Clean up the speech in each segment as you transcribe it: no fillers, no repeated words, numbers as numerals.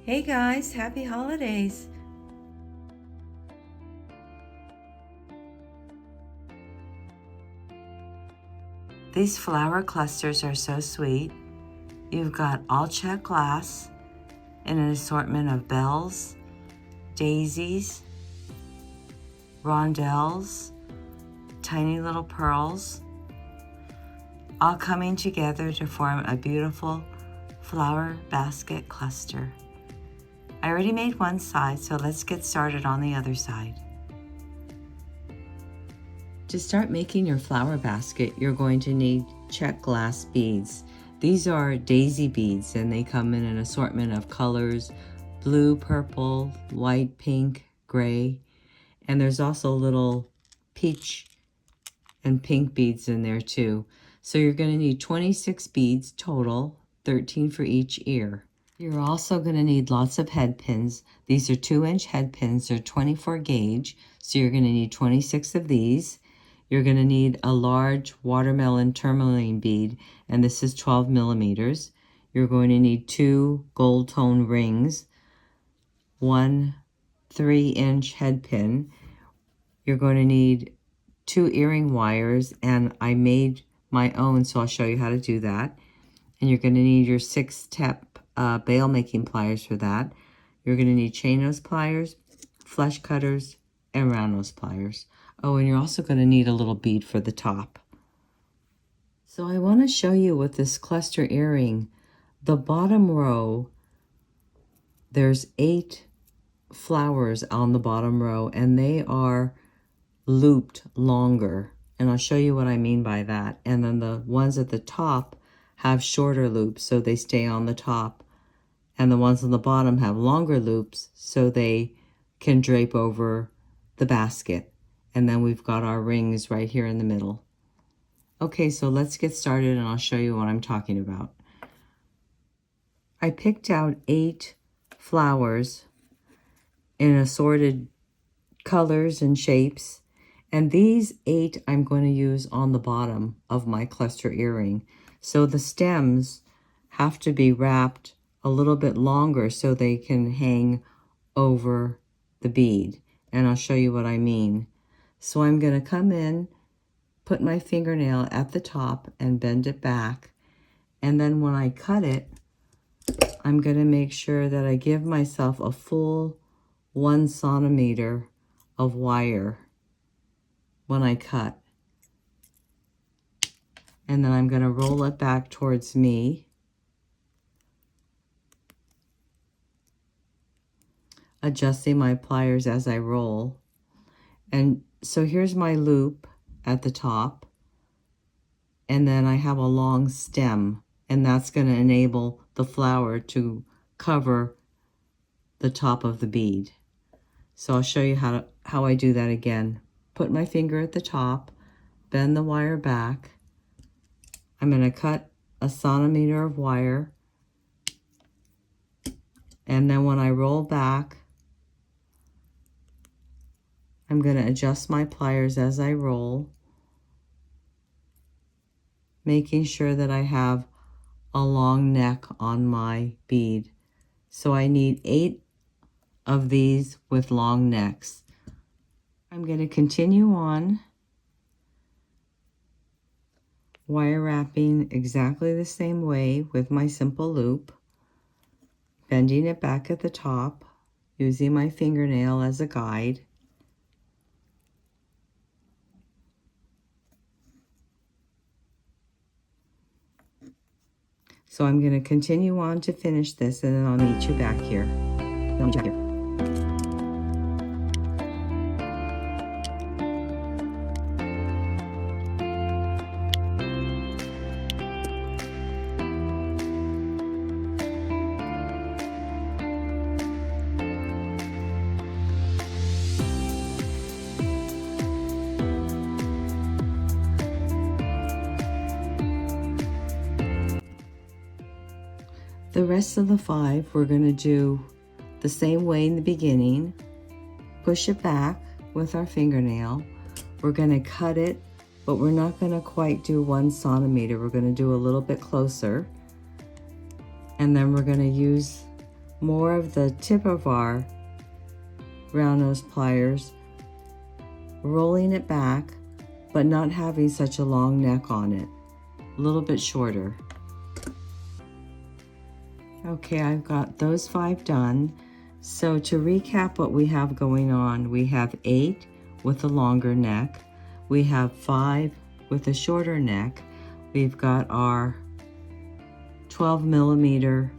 Hey guys, happy holidays! These flower clusters are so sweet. You've got all Czech glass in an assortment of bells, daisies, rondelles, tiny little pearls, all coming together to form a beautiful flower basket cluster. I already made one side, so let's get started on the other side. To start making your flower basket, you're going to need Czech glass beads. These are daisy beads and they come in an assortment of colors: blue, purple, white, pink, gray, and there's also little peach and pink beads in there too. So you're going to need 26 beads total, 13 for each ear. You're also going to need lots of head pins. These are 2-inch head pins. They're 24 gauge, so you're going to need 26 of these. You're going to need a large watermelon tourmaline bead, and this is 12 millimeters. You're going to need 2 gold tone rings, 1 3-inch head pin. You're going to need 2 earring wires, and I made my own, so I'll show you how to do that. And you're going to need your 6-step bail making pliers for that. You're going to need chain nose pliers, flush cutters, and round nose pliers. Oh, and you're also going to need a little bead for the top. So I want to show you with this cluster earring, the bottom row, there's 8 flowers on the bottom row, and they are looped longer. And I'll show you what I mean by that. And then the ones at the top have shorter loops, so they stay on the top. And the ones on the bottom have longer loops, so they can drape over the basket. And then we've got our rings right here in the middle. Okay, so let's get started and I'll show you what I'm talking about. I picked out 8 flowers in assorted colors and shapes. And these 8 I'm going to use on the bottom of my cluster earring. So the stems have to be wrapped a little bit longer so they can hang over the bead. And I'll show you what I mean. So I'm going to come in, put my fingernail at the top and bend it back. And then when I cut it, I'm going to make sure that I give myself a full 1 centimeter of wire when I cut. And then I'm going to roll it back towards me. Adjusting my pliers as I roll. And so here's my loop at the top. And then I have a long stem, and that's going to enable the flower to cover the top of the bead. So I'll show you how I do that again. Put my finger at the top, bend the wire back. I'm going to cut a centimeter of wire. And then when I roll back, I'm going to adjust my pliers as I roll, making sure that I have a long neck on my bead. So I need 8 of these with long necks. I'm going to continue on wire wrapping exactly the same way with my simple loop, bending it back at the top, using my fingernail as a guide. So I'm going to continue on to finish this, and then I'll meet you back here. The rest of the 5 we're going to do the same way in the beginning. Push it back with our fingernail. We're going to cut it, but we're not going to quite do 1 centimeter. We're going to do a little bit closer. And then we're going to use more of the tip of our round nose pliers, rolling it back, but not having such a long neck on it, a little bit shorter. Okay, I've got those 5 done. So to recap what we have going on, we have 8 with a longer neck, we have 5 with a shorter neck, we've got our 12mm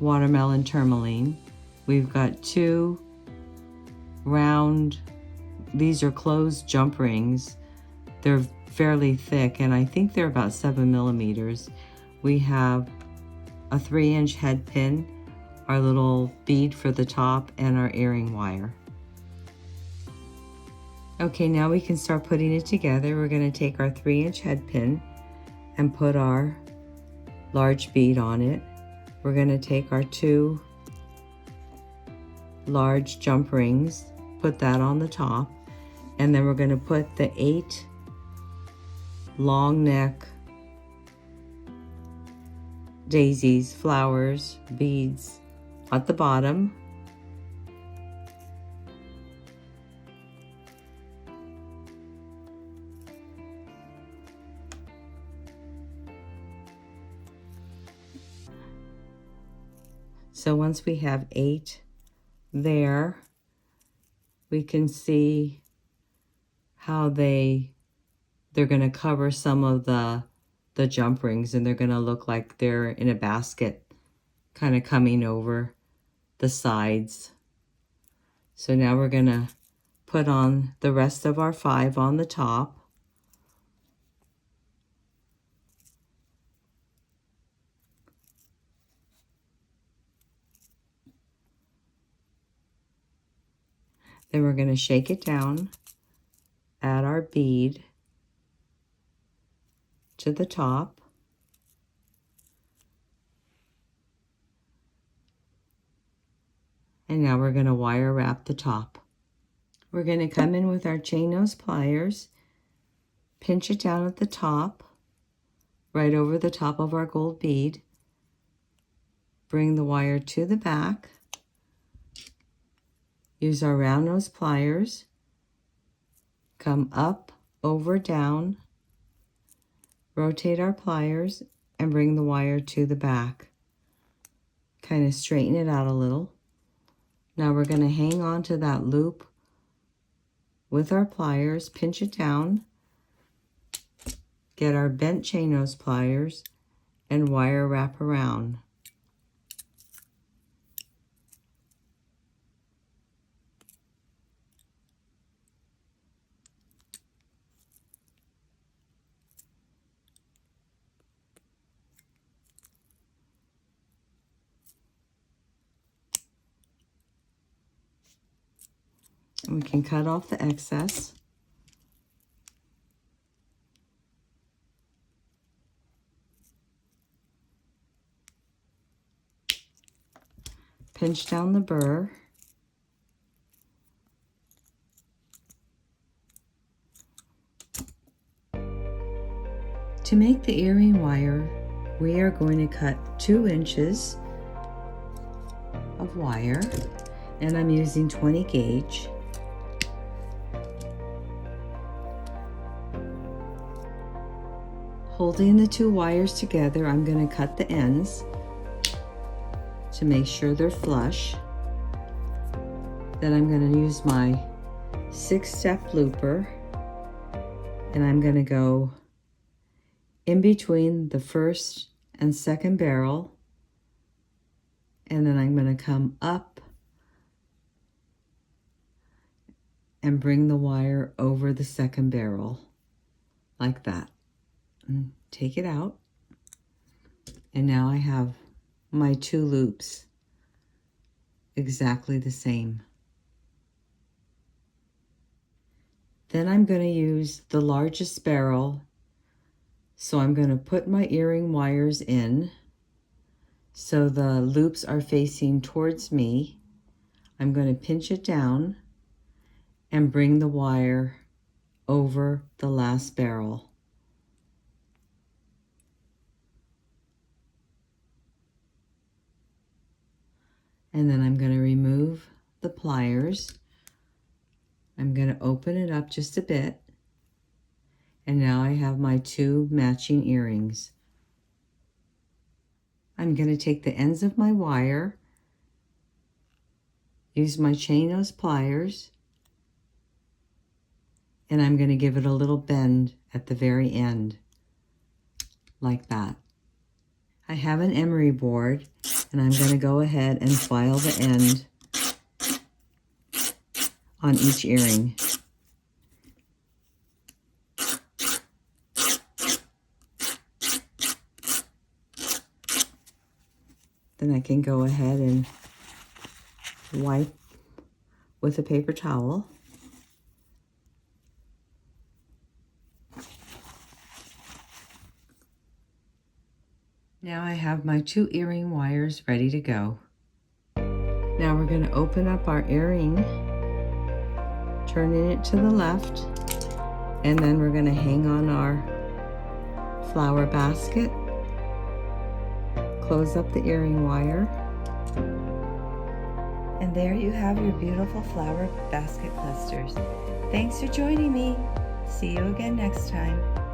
watermelon tourmaline, we've got 2 round, these are closed jump rings, they're fairly thick and I think they're about 7mm. We have a 3-inch head pin, our little bead for the top, and our earring wire. Okay, now we can start putting it together. We're going to take our 3-inch head pin and put our large bead on it. We're going to take our 2 large jump rings, put that on the top, and then we're going to put the 8 long neck daisies, flowers, beads at the bottom. So once we have 8 there, we can see how they're going to cover some of the jump rings, and they're going to look like they're in a basket, kind of coming over the sides. So now we're going to put on the rest of our 5 on the top. Then we're going to shake it down, add our bead to the top, and now we're going to wire wrap the top. We're going to come in with our chain nose pliers, pinch it down at the top, right over the top of our gold bead, bring the wire to the back, use our round nose pliers, come up, over, down, rotate our pliers, and bring the wire to the back. Kind of straighten it out a little. Now we're going to hang on to that loop with our pliers, pinch it down, get our bent chain nose pliers, and wire wrap around. And we can cut off the excess. Pinch down the burr. To make the earring wire, we are going to cut 2 inches of wire, and I'm using 20 gauge. Holding the 2 wires together, I'm going to cut the ends to make sure they're flush. Then I'm going to use my 6-step looper, and I'm going to go in between the first and second barrel, and then I'm going to come up and bring the wire over the second barrel like that. And take it out, and now I have my 2 loops exactly the same. Then I'm going to use the largest barrel, so I'm going to put my earring wires in so the loops are facing towards me. I'm going to pinch it down and bring the wire over the last barrel. And then I'm going to remove the pliers. I'm going to open it up just a bit. And now I have my 2 matching earrings. I'm going to take the ends of my wire, use my chain nose pliers, and I'm going to give it a little bend at the very end, like that. I have an emery board, and I'm going to go ahead and file the end on each earring. Then I can go ahead and wipe with a paper towel. Now I have my 2 earring wires ready to go. Now we're going to open up our earring, turning it to the left, and then we're going to hang on our flower basket, close up the earring wire, and there you have your beautiful flower basket clusters. Thanks for joining me. See you again next time.